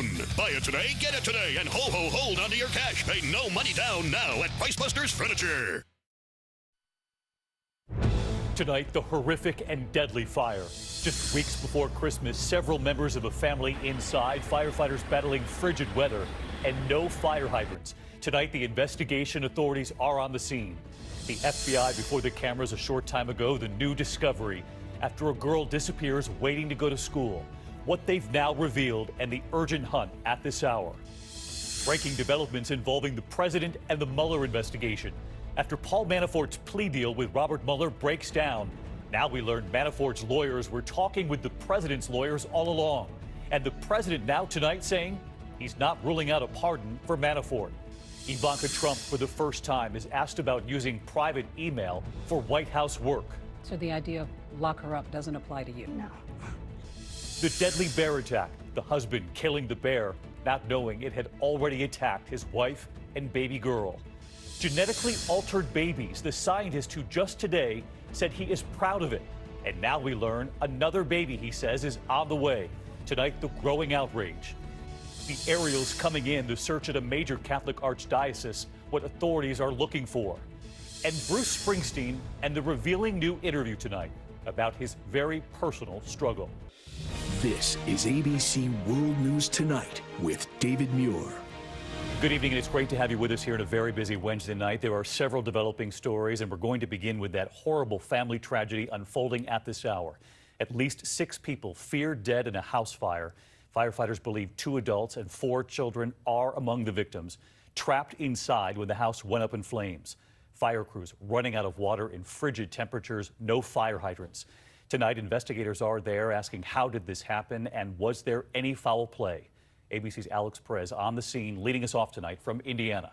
down. Buy it today, get it today, and hold onto your cash. Pay no money down now at Pricebusters Furniture. Tonight, the horrific and deadly fire. Just weeks before Christmas, several members of a family inside, firefighters battling frigid weather and no fire hydrants. Tonight, the investigation authorities are on the scene. The FBI before the cameras a short time ago, the new discovery after a girl disappears waiting to go to school. What they've now revealed and the urgent hunt at this hour. Breaking developments involving the president and the Mueller investigation. After Paul Manafort's plea deal with Robert Mueller breaks down, now we learn Manafort's lawyers were talking with the president's lawyers all along. And the president now tonight saying he's not ruling out a pardon for Manafort. Ivanka Trump, for the first time, is asked about using private email for White House work. So the idea of lock her up doesn't apply to you? No. The deadly bear attack, the husband killing the bear, not knowing it had already attacked his wife and baby girl. Genetically altered babies, the scientist who just today said he is proud of it. And now we learn another baby, he says, is on the way. Tonight, the growing outrage. The aerials coming in to search at a major Catholic archdiocese, what authorities are looking for. And Bruce Springsteen and the revealing new interview tonight about his very personal struggle. This is ABC World News Tonight with David Muir. Good evening, and it's great to have you with us here on a very busy Wednesday night. There are several developing stories, and we're going to begin with that horrible family tragedy unfolding at this hour. At least 6 people feared dead in a house fire. Firefighters believe 2 adults and 4 children are among the victims, trapped inside when the house went up in flames. Fire crews running out of water in frigid temperatures, no fire hydrants. Tonight, investigators are there asking how did this happen and was there any foul play? ABC's Alex Perez on the scene, leading us off tonight from Indiana.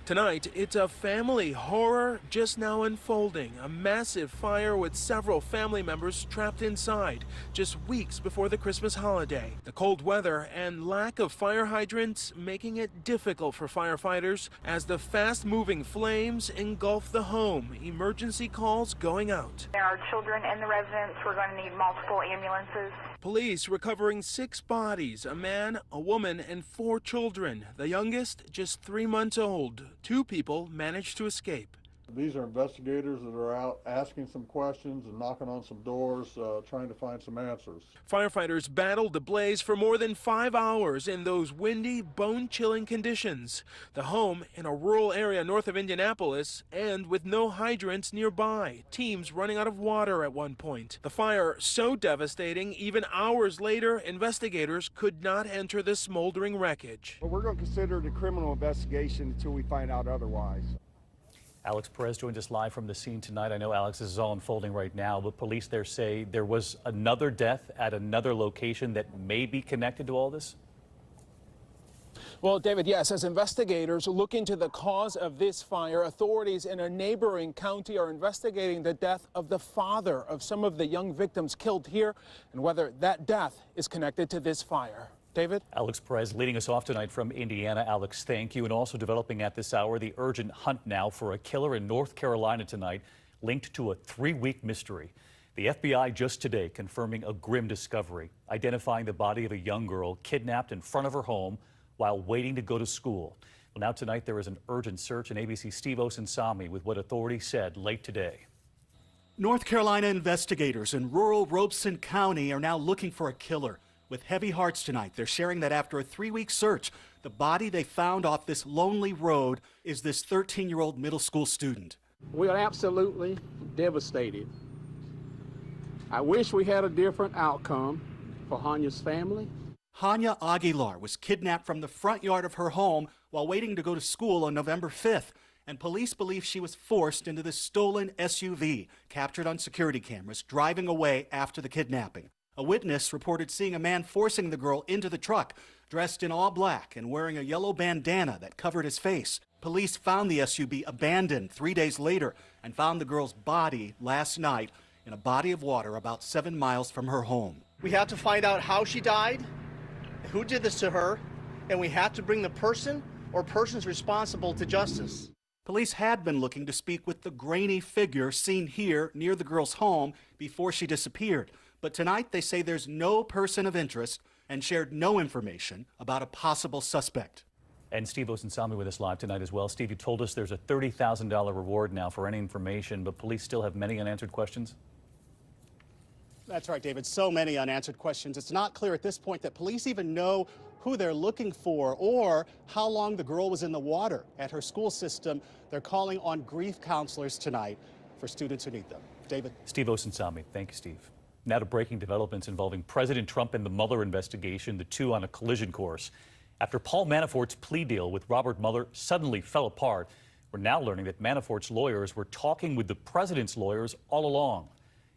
Tonight, it's a family horror just now unfolding. A massive fire with several family members trapped inside just weeks before the Christmas holiday. The cold weather and lack of fire hydrants making it difficult for firefighters as the fast-moving flames engulf the home. Emergency calls going out. There are children in the residence. We're going to need multiple ambulances. Police recovering 6 bodies, a man, a woman, and 4 children. The youngest just 3 months old. 2 people managed to escape. These are investigators that are out asking some questions and knocking on some doors, trying to find some answers. Firefighters battled the blaze for more than 5 hours in those windy, bone-chilling conditions. The home in a rural area north of Indianapolis and with no hydrants nearby. Teams running out of water at one point. The fire so devastating, even hours later, investigators could not enter the smoldering wreckage. But we're going to consider it a criminal investigation until we find out otherwise. Alex Perez joins us live from the scene tonight. I know, Alex, this is all unfolding right now, but police there say there was another death at another location that may be connected to all this? Well, David, yes, as investigators look into the cause of this fire, authorities in a neighboring county are investigating the death of the father of some of the young victims killed here and whether that death is connected to this fire. David? Alex Perez leading us off tonight from Indiana. Alex, thank you. And also developing at this hour, the urgent hunt now for a killer in North Carolina tonight linked to a 3-week mystery. The FBI just today confirming a grim discovery, identifying the body of a young girl kidnapped in front of her home while waiting to go to school. Well, now tonight there is an urgent search, and ABC's Steve Osensami with what authorities said late today. North Carolina investigators in rural Robeson County are now looking for a killer. With heavy hearts tonight, they're sharing that after a 3-week search, the body they found off this lonely road is this 13-year-old middle school student. We are absolutely devastated. I wish we had a different outcome for Hanya's family. Hanya Aguilar was kidnapped from the front yard of her home while waiting to go to school on November 5th, and police believe she was forced into this stolen SUV, captured on security cameras, driving away after the kidnapping. A witness reported seeing a man forcing the girl into the truck, dressed in all black and wearing a yellow bandana that covered his face. Police found the SUV abandoned 3 days later and found the girl's body last night in a body of water about 7 miles from her home. We have to find out how she died, who did this to her, and we have to bring the person or persons responsible to justice. Police had been looking to speak with the grainy figure seen here near the girl's home before she disappeared. But tonight they say there's no person of interest and shared no information about a possible suspect. And Steve Osunsami with us live tonight as well. Steve, you told us there's a $30,000 reward now for any information, but police still have many unanswered questions? That's right, David. So many unanswered questions. It's not clear at this point that police even know who they're looking for or how long the girl was in the water at her school system. They're calling on grief counselors tonight for students who need them. David. Steve Osunsami. Thank you, Steve. Now to breaking developments involving President Trump and the Mueller investigation, the two on a collision course. After Paul Manafort's plea deal with Robert Mueller suddenly fell apart, we're now learning that Manafort's lawyers were talking with the president's lawyers all along.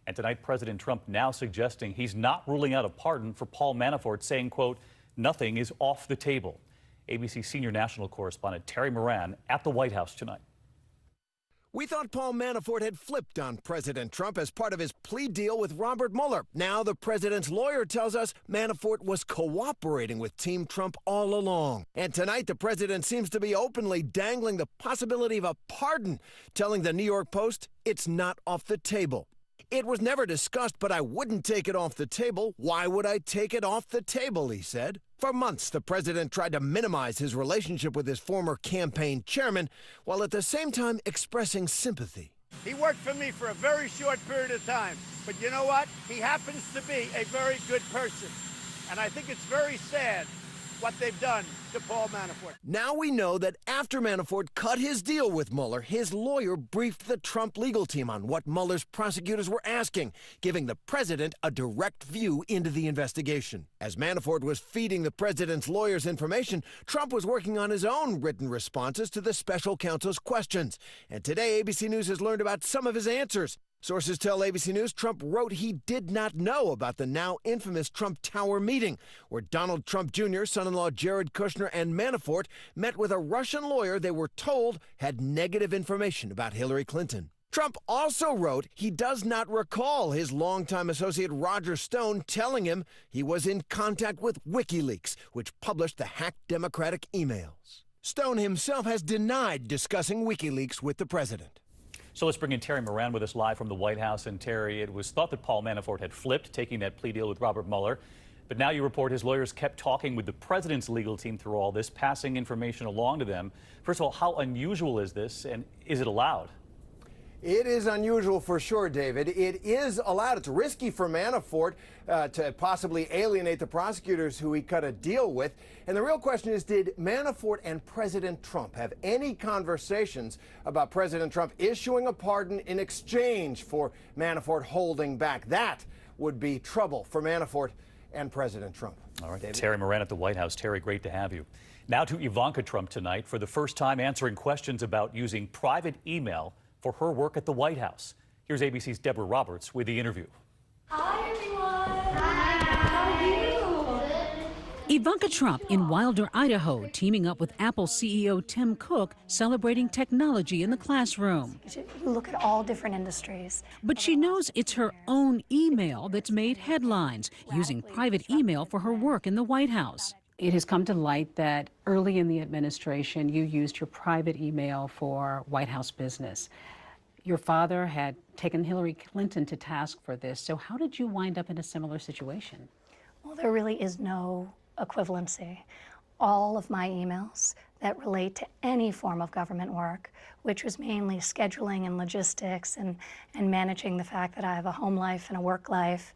And tonight, President Trump now suggesting he's not ruling out a pardon for Paul Manafort, saying, quote, nothing is off the table. ABC senior national correspondent Terry Moran at the White House tonight. We thought Paul Manafort had flipped on President Trump as part of his plea deal with Robert Mueller. Now the president's lawyer tells us Manafort was cooperating with Team Trump all along. And tonight the president seems to be openly dangling the possibility of a pardon, telling the New York Post it's not off the table. It was never discussed, but I wouldn't take it off the table. Why would I take it off the table, he said. For months, the president tried to minimize his relationship with his former campaign chairman, while at the same time expressing sympathy. He worked for me for a very short period of time, but you know what? He happens to be a very good person. And I think it's very sad what they've done to Paul Manafort. Now we know that after Manafort cut his deal with Mueller, his lawyer briefed the Trump legal team on what Mueller's prosecutors were asking, giving the president a direct view into the investigation. As Manafort was feeding the president's lawyers information, Trump was working on his own written responses to the special counsel's questions. And today, ABC News has learned about some of his answers. Sources tell ABC News Trump wrote he did not know about the now infamous Trump Tower meeting, where Donald Trump Jr., son-in-law Jared Kushner, and Manafort met with a Russian lawyer they were told had negative information about Hillary Clinton. Trump also wrote he does not recall his longtime associate Roger Stone telling him he was in contact with WikiLeaks, which published the hacked Democratic emails. Stone himself has denied discussing WikiLeaks with the president. So let's bring in Terry Moran with us live from the White House. And Terry, it was thought that Paul Manafort had flipped, taking that plea deal with Robert Mueller. But now you report his lawyers kept talking with the president's legal team through all this, passing information along to them. First of all, how unusual is this, and is it allowed? It is unusual for sure, David. It is allowed. It's risky for Manafort to possibly alienate the prosecutors who he cut a deal with. And the real question is, did Manafort and President Trump have any conversations about President Trump issuing a pardon in exchange for Manafort holding back? That would be trouble for Manafort and President Trump. All right, David? Terry Moran at the White House. Terry, great to have you. Now to Ivanka Trump tonight, for the first time answering questions about using private email for her work at the White House. Here's ABC's Deborah Roberts with the interview. Hi, everyone. Hi. How are you? Ivanka Trump in Wilder, Idaho, teaming up with Apple CEO Tim Cook, celebrating technology in the classroom. You look at all different industries. But she knows it's her own email that's made headlines, using private email for her work in the White House. It has come to light that early in the administration, you used your private email for White House business. Your father had taken Hillary Clinton to task for this. So how did you wind up in a similar situation? Well, there really is no equivalency. All of my emails that relate to any form of government work, which was mainly scheduling and logistics and managing the fact that I have a home life and a work life,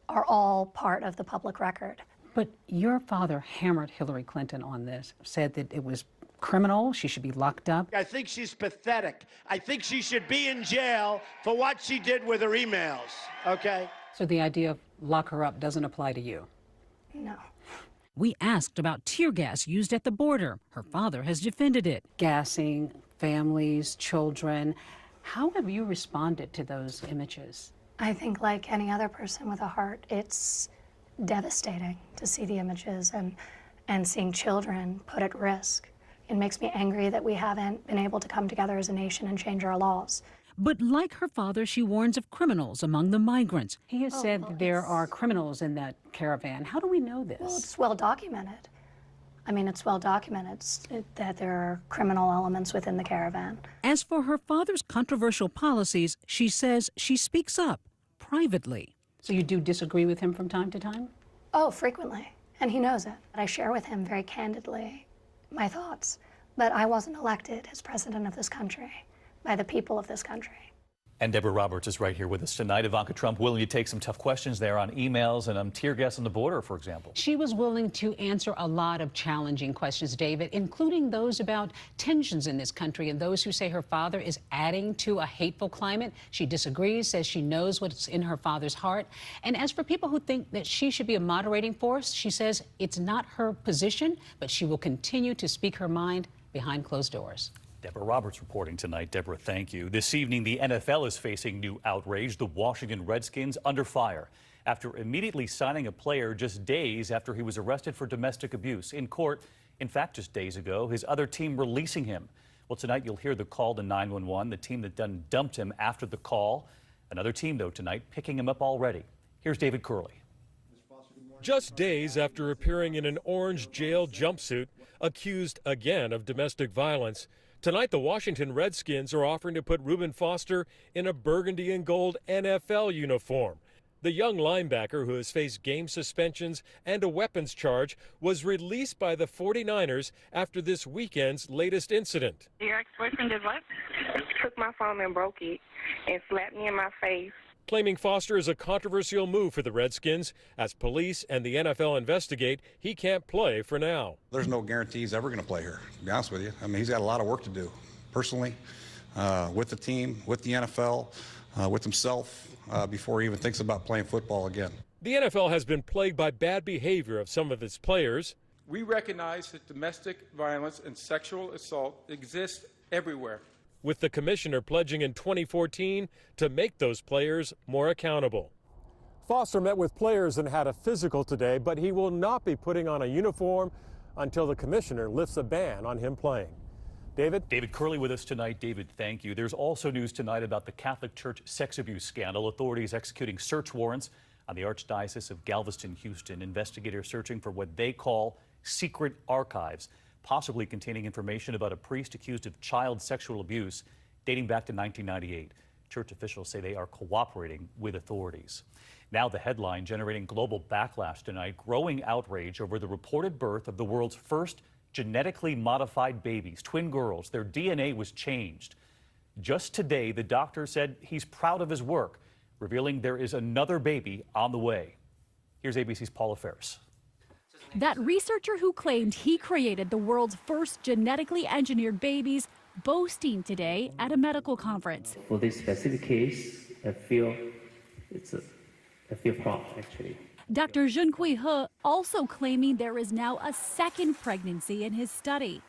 are all part of the public record. But your father hammered Hillary Clinton on this, said that it was criminal, she should be locked up. I think she's pathetic. I think she should be in jail for what she did with her emails, okay? So the idea of lock her up doesn't apply to you? No. We asked about tear gas used at the border. Her father has defended it. Gassing families, children. How have you responded to those images? I think like any other person with a heart, it's devastating to see the images and seeing children put at risk. It makes me angry that we haven't been able to come together as a nation and change our laws. But like her father, she warns of criminals among the migrants. He has said that there are criminals in that caravan. How do we know this? Well, it's well documented. I mean, it's well documented that there are criminal elements within the caravan. As for her father's controversial policies, she says she speaks up privately. So you do disagree with him from time to time? Oh, frequently. And he knows it. I share with him very candidly my thoughts. But I wasn't elected as president of this country by the people of this country. And Deborah Roberts is right here with us tonight. Ivanka Trump willing to take some tough questions there on emails and tear gas on the border, for example. She was willing to answer a lot of challenging questions, David, including those about tensions in this country and those who say her father is adding to a hateful climate. She disagrees, says she knows what's in her father's heart. And as for people who think that she should be a moderating force, she says it's not her position, but she will continue to speak her mind behind closed doors. Deborah Roberts reporting tonight. Deborah, thank you. This evening, the NFL is facing new outrage. The Washington Redskins under fire after immediately signing a player just days after he was arrested for domestic abuse in court. In fact, just days ago, his other team releasing him. Well, tonight you'll hear the call to 911, the team that done dumped him after the call. Another team, though, tonight picking him up already. Here's David Curley. Just days after appearing in an orange jail jumpsuit, accused again of domestic violence, tonight the Washington Redskins are offering to put Reuben Foster in a burgundy and gold NFL uniform. The young linebacker, who has faced game suspensions and a weapons charge, was released by the 49ers after this weekend's latest incident. Your ex-boyfriend did what? Took my phone and broke it and slapped me in my face. Claiming Foster is a controversial move for the Redskins. As police and the NFL investigate, he can't play for now. There's no guarantee he's ever going to play here, to be honest with you. I mean, he's got a lot of work to do, personally, with the team, with the NFL, with himself, before he even thinks about playing football again. The NFL has been plagued by bad behavior of some of its players. We recognize that domestic violence and sexual assault exist everywhere, with the commissioner pledging in 2014 to make those players more accountable. Foster met with players and had a physical today, but he will not be putting on a uniform until the commissioner lifts a ban on him playing. David Curley with us tonight. David, thank you. There's also news tonight about the Catholic Church sex abuse scandal. Authorities executing search warrants on the Archdiocese of Galveston, Houston. Investigators searching for what they call secret archives, possibly containing information about a priest accused of child sexual abuse dating back to 1998. Church officials say they are cooperating with authorities. Now the headline generating global backlash tonight, growing outrage over the reported birth of the world's first genetically modified babies, twin girls. Their DNA was changed. Just today, the doctor said he's proud of his work, revealing there is another baby on the way. Here's ABC's Paula Ferris. That researcher who claimed he created the world's first genetically engineered babies, boasting today at a medical conference. For this specific case, I feel proud, actually. Dr. Junqui He also claiming there is now a second pregnancy in his study.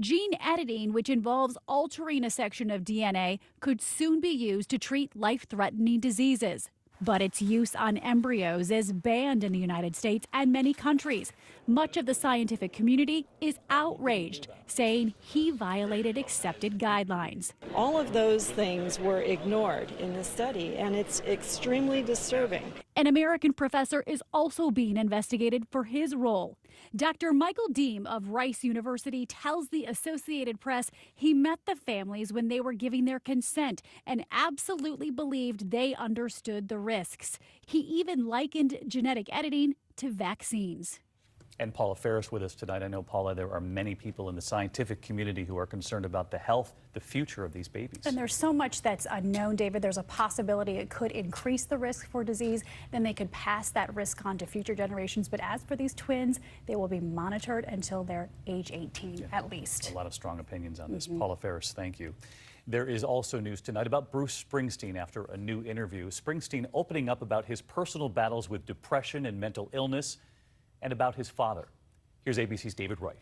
Gene editing, which involves altering a section of DNA, could soon be used to treat life-threatening diseases. But its use on embryos is banned in the United States and many countries. Much of the scientific community is outraged, saying he violated accepted guidelines. All of those things were ignored in the study, and it's extremely disturbing. An American professor is also being investigated for his role. Dr. Michael Deem of Rice University tells the Associated Press he met the families when they were giving their consent and absolutely believed they understood the risks. He even likened genetic editing to vaccines. And Paula Ferris with us tonight. I know, Paula, there are many people in the scientific community who are concerned about the health, the future of these babies. And there's so much that's unknown, David. There's a possibility it could increase the risk for disease. Then they could pass that risk on to future generations. But as for these twins, they will be monitored until they're age 18, at least. A lot of strong opinions on this. Paula Ferris, thank you. There is also news tonight about Bruce Springsteen after a new interview. Springsteen opening up about his personal battles with depression and mental illness, and about his father. Here's ABC's David Wright.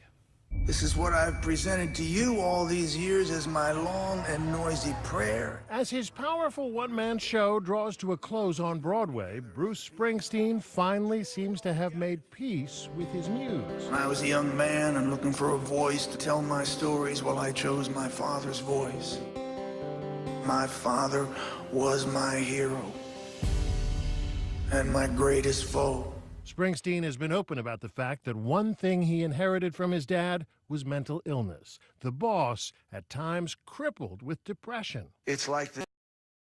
This is what I've presented to you all these years as my long and noisy prayer. As his powerful one-man show draws to a close on Broadway, Bruce Springsteen finally seems to have made peace with his muse. When I was a young man and looking for a voice to tell my stories, well, I chose my father's voice. My father was my hero and my greatest foe. Springsteen has been open about the fact that one thing he inherited from his dad was mental illness. The boss, at times, crippled with depression. It's like the